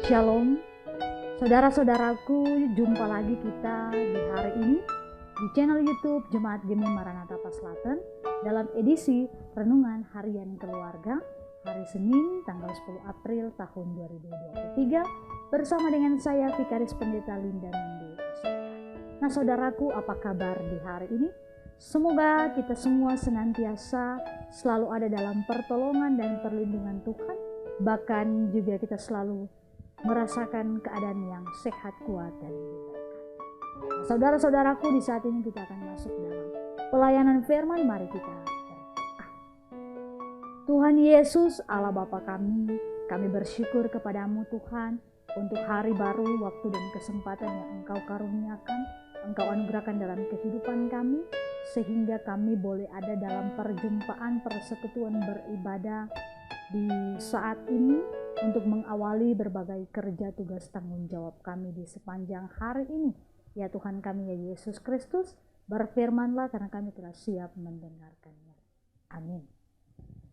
Shalom, saudara-saudaraku, jumpa lagi kita di hari ini di channel YouTube Jemaat Gemi Maranatha Paslaten dalam edisi Renungan Harian Keluarga hari Senin tanggal 10 April tahun 2023 bersama dengan saya Vikaris Pendeta Linda Nindi. Nah saudaraku, apa kabar di hari ini? Semoga kita semua senantiasa selalu ada dalam pertolongan dan perlindungan Tuhan, bahkan juga kita selalu merasakan keadaan yang sehat, kuat, dan berkah. Nah, saudara-saudaraku, di saat ini kita akan masuk dalam pelayanan firman. Mari kita berdoa. Tuhan Yesus, Allah Bapa kami bersyukur kepadamu Tuhan untuk hari baru, waktu dan kesempatan yang Engkau karuniakan, Engkau anugerahkan dalam kehidupan kami, sehingga kami boleh ada dalam perjumpaan persekutuan beribadah di saat ini untuk mengawali berbagai kerja tugas tanggung jawab kami di sepanjang hari ini. Ya Tuhan kami, ya Yesus Kristus, berfirmanlah karena kami telah siap mendengarkannya. Amin.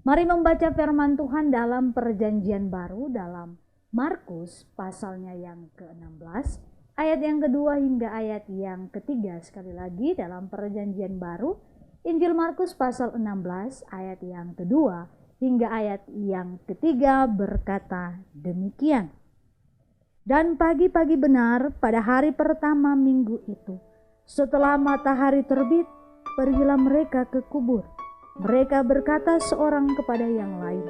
Mari membaca firman Tuhan dalam perjanjian baru dalam Markus pasalnya yang ke-16, ayat yang kedua hingga ayat yang ketiga. Sekali lagi dalam perjanjian baru, Injil Markus pasal 16 ayat yang kedua hingga ayat yang ketiga berkata demikian. Dan pagi-pagi benar pada hari pertama minggu itu, setelah matahari terbit, pergilah mereka ke kubur. Mereka berkata seorang kepada yang lain,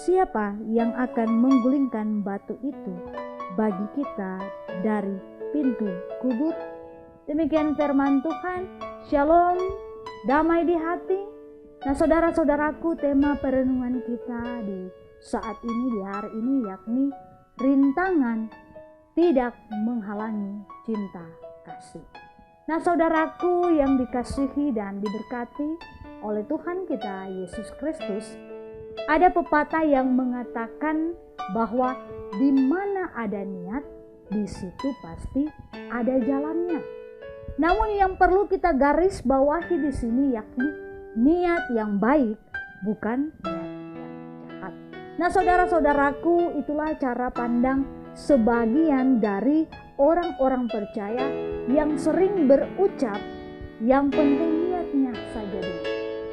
"Siapa yang akan menggulingkan batu itu bagi kita dari pintu kubur?" Demikian firman Tuhan. Shalom, damai di hati. Nah saudara-saudaraku, tema perenungan kita di saat ini, di hari ini, yakni rintangan tidak menghalangi cinta kasih. Nah saudaraku yang dikasihi dan diberkati oleh Tuhan kita Yesus Kristus, ada pepatah yang mengatakan bahwa di mana ada niat, di situ pasti ada jalannya. Namun yang perlu kita garis bawahi di sini yakni niat yang baik, bukan niat yang jahat. Nah saudara-saudaraku, itulah cara pandang sebagian dari orang-orang percaya yang sering berucap, yang penting niatnya saja dulu.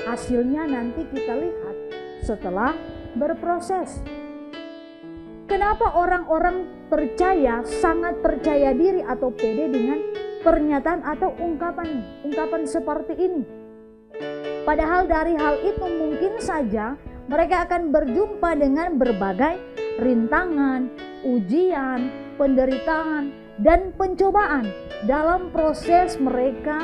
Hasilnya nanti kita lihat setelah berproses. Kenapa orang-orang percaya sangat percaya diri atau pede dengan pernyataan atau ungkapan seperti ini? Padahal dari hal itu mungkin saja mereka akan berjumpa dengan berbagai rintangan, ujian, penderitaan, dan pencobaan dalam proses mereka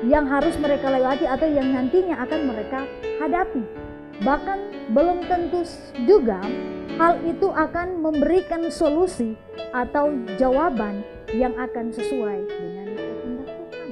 yang harus mereka lewati atau yang nantinya akan mereka hadapi. Bahkan belum tentu juga hal itu akan memberikan solusi atau jawaban yang akan sesuai dengan kehendak Tuhan.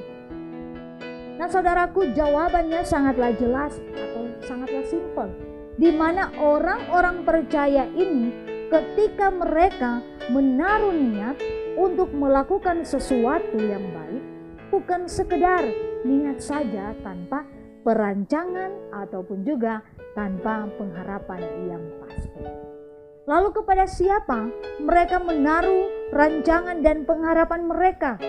Nah saudaraku, jawabannya sangatlah jelas atau sangatlah simpel, di mana orang-orang percaya ini ketika mereka menaruh niat untuk melakukan sesuatu yang baik, bukan sekedar niat saja tanpa perancangan ataupun juga tanpa pengharapan yang pasti. Lalu kepada siapa mereka menaruh rancangan dan pengharapan mereka?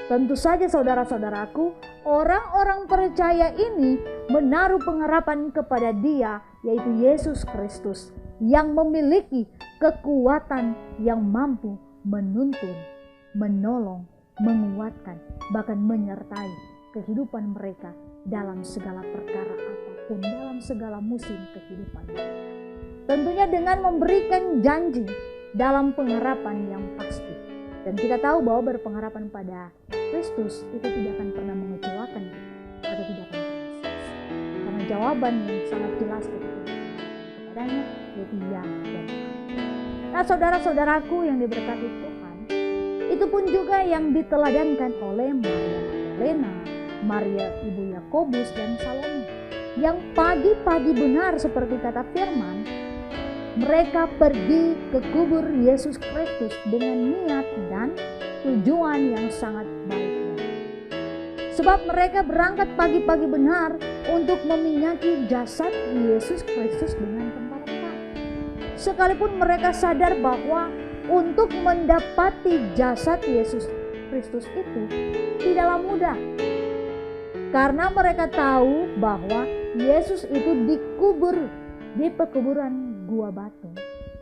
Tentu saja saudara-saudaraku, orang-orang percaya ini menaruh pengharapan kepada Dia, yaitu Yesus Kristus, yang memiliki kekuatan yang mampu menuntun, menolong, menguatkan, bahkan menyertai kehidupan mereka dalam segala perkara apapun, dalam segala musim kehidupan mereka. Tentunya dengan memberikan janji dalam pengharapan yang pasti. Dan kita tahu bahwa berpengharapan pada Kristus itu tidak akan pernah mengecewakan kita atau tidak akan pernah sia-sia. Karena jawaban yang sangat jelas kepadanya yaitu ya dan amin. Nah saudara-saudaraku yang diberkati Tuhan, itu pun juga yang diteladankan oleh Maria Magdalena, Maria ibu Yakobus dan Salome, yang pagi-pagi benar seperti kata firman, mereka pergi ke kubur Yesus Kristus dengan niat dan tujuan yang sangat baik. Sebab mereka berangkat pagi-pagi benar untuk meminyaki jasad Yesus Kristus dengan tempat rempah. sekalipun mereka sadar bahwa untuk mendapati jasad Yesus Kristus itu tidaklah mudah. Karena mereka tahu bahwa Yesus itu dikubur di pekuburan Gua Batu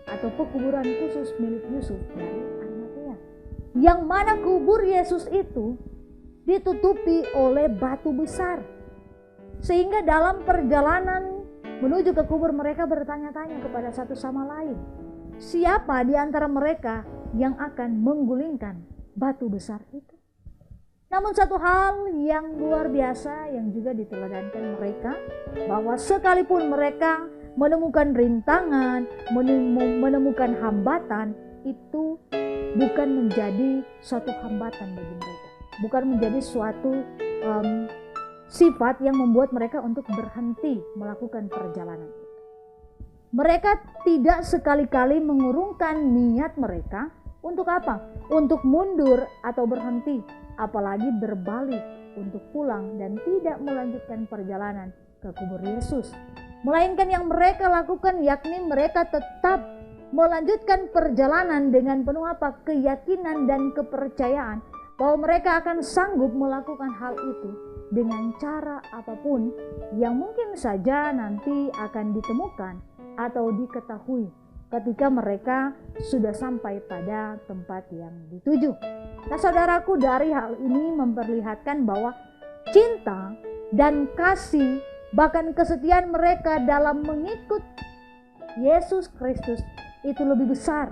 atau pekuburan khusus milik Yusuf dari Arimatea. Yang mana kubur Yesus itu ditutupi oleh batu besar. Sehingga dalam perjalanan menuju ke kubur mereka bertanya-tanya kepada satu sama lain, siapa di antara mereka yang akan menggulingkan batu besar itu? Namun satu hal yang luar biasa yang juga diteladankan mereka, bahwa sekalipun mereka menemukan rintangan, menemukan hambatan, itu bukan menjadi suatu hambatan bagi mereka, bukan menjadi suatu sifat yang membuat mereka untuk berhenti melakukan perjalanan itu. Mereka tidak sekali-kali mengurungkan niat mereka untuk apa? Untuk mundur atau berhenti, apalagi berbalik untuk pulang dan tidak melanjutkan perjalanan ke kubur Yesus. Melainkan yang mereka lakukan yakni mereka tetap melanjutkan perjalanan dengan penuh apa? Keyakinan dan kepercayaan bahwa mereka akan sanggup melakukan hal itu dengan cara apapun yang mungkin saja nanti akan ditemukan atau diketahui ketika mereka sudah sampai pada tempat yang dituju. Nah saudaraku, dari hal ini memperlihatkan bahwa cinta dan kasih bahkan kesetiaan mereka dalam mengikut Yesus Kristus itu lebih besar.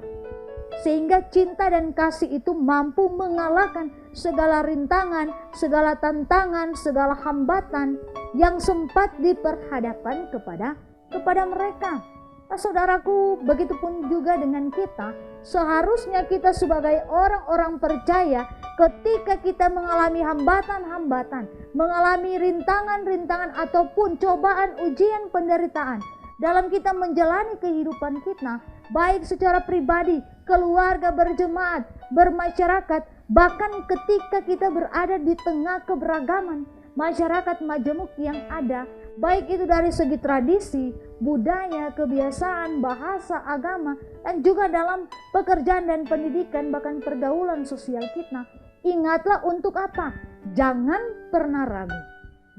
Sehingga cinta dan kasih itu mampu mengalahkan segala rintangan, segala tantangan, segala hambatan yang sempat diperhadapkan kepada mereka. Nah saudaraku, begitupun juga dengan kita. Seharusnya kita sebagai orang-orang percaya, ketika kita mengalami hambatan-hambatan, mengalami rintangan-rintangan ataupun cobaan, ujian, penderitaan dalam kita menjalani kehidupan kita, baik secara pribadi, keluarga, berjemaat, bermasyarakat, bahkan ketika kita berada di tengah keberagaman masyarakat majemuk yang ada, baik itu dari segi tradisi, budaya, kebiasaan, bahasa, agama, dan juga dalam pekerjaan dan pendidikan, bahkan pergaulan sosial kita. Ingatlah untuk apa? Jangan pernah ragu,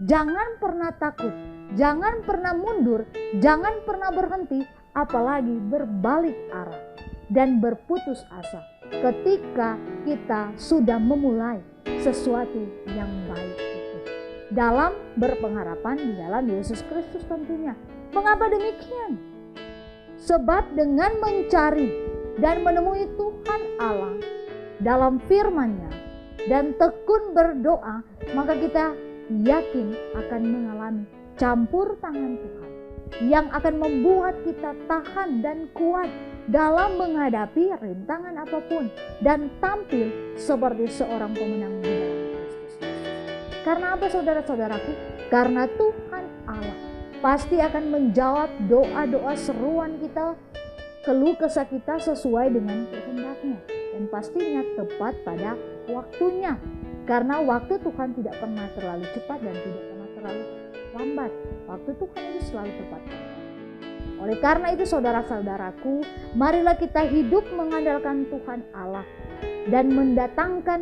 jangan pernah takut, jangan pernah mundur, jangan pernah berhenti, apalagi berbalik arah dan berputus asa ketika kita sudah memulai sesuatu yang baik itu, dalam berpengharapan di dalam Yesus Kristus tentunya. Mengapa demikian? Sebab dengan mencari dan menemui Tuhan Allah dalam firman-Nya dan tekun berdoa, maka kita yakin akan mengalami campur tangan Tuhan yang akan membuat kita tahan dan kuat dalam menghadapi rintangan apapun dan tampil seperti seorang pemenang di dalam Kristus. Karena apa saudara-saudaraku? Karena Tuhan Allah pasti akan menjawab doa-doa seruan kita, keluh kesah kita sesuai dengan kehendak-Nya, dan pastinya tepat pada waktunya. Karena waktu Tuhan tidak pernah terlalu cepat dan tidak pernah terlalu lambat. Waktu Tuhan itu selalu tepat. Oleh karena itu saudara-saudaraku, marilah kita hidup mengandalkan Tuhan Allah dan mendatangkan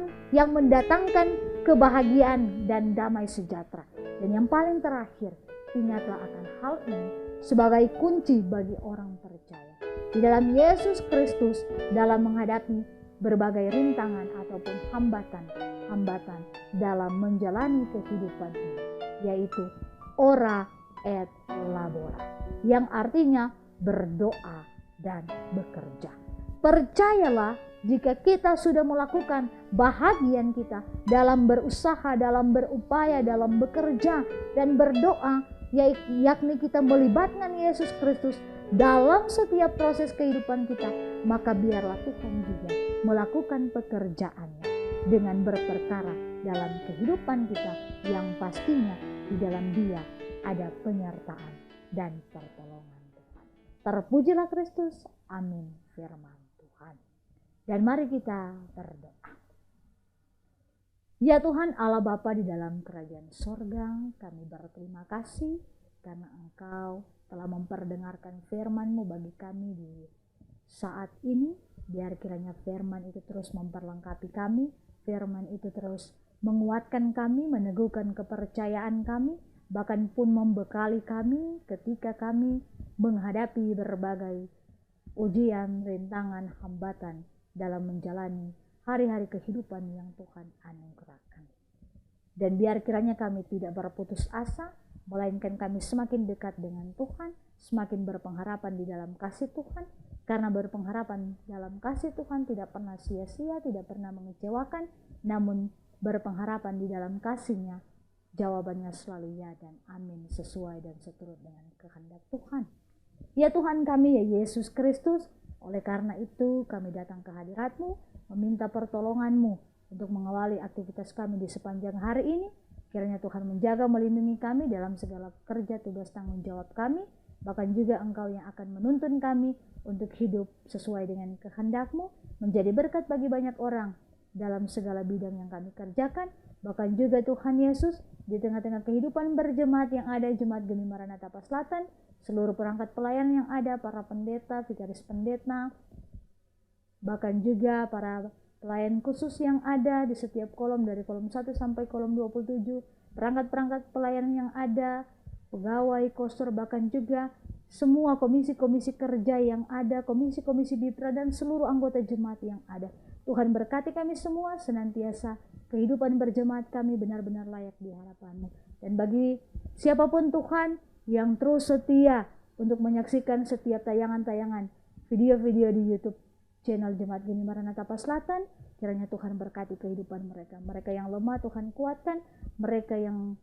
kebahagiaan dan damai sejahtera. Dan yang paling terakhir, ingatlah akan hal ini sebagai kunci bagi orang percaya di dalam Yesus Kristus dalam menghadapi berbagai rintangan ataupun hambatan dalam menjalani kehidupan ini, yaitu ora et labora, yang artinya berdoa dan bekerja. Percayalah, jika kita sudah melakukan bahagian kita dalam berusaha, dalam berupaya, dalam bekerja dan berdoa, yakni kita melibatkan Yesus Kristus dalam setiap proses kehidupan kita, maka biarlah Tuhan juga melakukan pekerjaannya dengan berperkara dalam kehidupan kita, yang pastinya di dalam Dia ada penyertaan dan pertolongan Tuhan. Terpujilah Kristus. Amin. Firman Tuhan. Dan mari kita berdoa. Ya Tuhan Allah Bapa di dalam kerajaan sorga, kami berterima kasih karena Engkau telah memperdengarkan firman-Mu bagi kami di saat ini. Biar kiranya firman itu terus memperlengkapi kami, firman itu terus menguatkan kami, meneguhkan kepercayaan kami, bahkan pun membekali kami ketika kami menghadapi berbagai ujian, rintangan, hambatan dalam menjalani hari-hari kehidupan yang Tuhan anugerahkan. Dan biar kiranya kami tidak berputus asa, melainkan kami semakin dekat dengan Tuhan, semakin berpengharapan di dalam kasih Tuhan, karena berpengharapan dalam kasih Tuhan tidak pernah sia-sia, tidak pernah mengecewakan, namun berpengharapan di dalam kasih-Nya, jawabannya selalu ya dan amin, sesuai dan seturut dengan kehendak Tuhan. Ya Tuhan kami, ya Yesus Kristus, oleh karena itu kami datang ke hadirat-Mu, meminta pertolongan-Mu untuk mengawali aktivitas kami di sepanjang hari ini. Kiranya Tuhan menjaga, melindungi kami dalam segala kerja, tugas, tanggung jawab kami, bahkan juga Engkau yang akan menuntun kami untuk hidup sesuai dengan kehendak-Mu, menjadi berkat bagi banyak orang dalam segala bidang yang kami kerjakan. Bahkan juga Tuhan Yesus, di tengah-tengah kehidupan berjemaat yang ada, Jemaat Geni Maranatha Pas Selatan, seluruh perangkat pelayan yang ada, para pendeta, vikaris pendeta, bahkan juga para pelayan khusus yang ada di setiap kolom, dari kolom 1 sampai kolom 27, perangkat-perangkat pelayan yang ada, pegawai, kostur, bahkan juga semua komisi-komisi kerja yang ada, komisi-komisi bitra, dan seluruh anggota jemaat yang ada. Tuhan berkati kami semua, senantiasa kehidupan berjemaat kami benar-benar layak di hadapan-Mu. Dan bagi siapapun Tuhan yang terus setia untuk menyaksikan setiap tayangan-tayangan video-video di YouTube channel Jemaat Geni Maranatha Pas Selatan, kiranya Tuhan berkati kehidupan mereka. Mereka yang lemah Tuhan kuatkan, mereka yang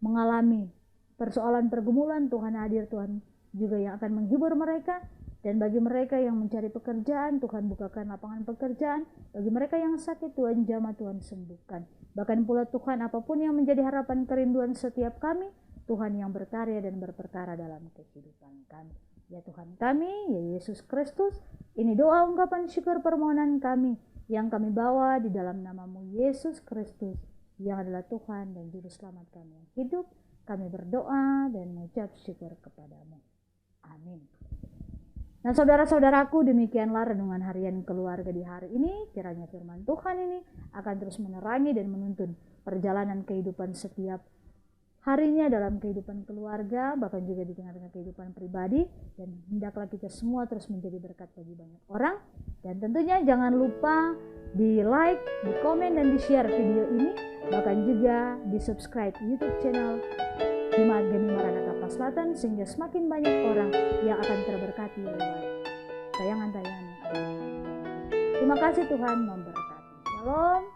mengalami persoalan pergumulan Tuhan hadir, Tuhan juga yang akan menghibur mereka. Dan bagi mereka yang mencari pekerjaan, Tuhan bukakan lapangan pekerjaan. Bagi mereka yang sakit, Tuhan jamah, Tuhan sembuhkan. Bahkan pula Tuhan, apapun yang menjadi harapan kerinduan setiap kami, Tuhan yang berkarya dan berperkara dalam kehidupan kami. Ya Tuhan kami, ya Yesus Kristus, ini doa, ungkapan syukur, permohonan kami yang kami bawa di dalam nama-Mu Yesus Kristus, yang adalah Tuhan dan Juru Selamat kami yang hidup. Kami berdoa dan mengucap syukur kepada-Mu. Amin. Nah saudara-saudaraku, demikianlah renungan harian keluarga di hari ini. Kiranya firman Tuhan ini akan terus menerangi dan menuntun perjalanan kehidupan setiap harinya dalam kehidupan keluarga, bahkan juga di tengah-tengah kehidupan pribadi. Dan hendaklah kita semua terus menjadi berkat bagi banyak orang. Dan tentunya jangan lupa di like, di komen, dan di share video ini. Bahkan juga di subscribe YouTube channel Jemaat Geni Maranatha Pas Selatan, sehingga semakin banyak orang yang akan terberkati lewat tayangan-tayangan. Terima kasih, Tuhan memberkati. Shalom.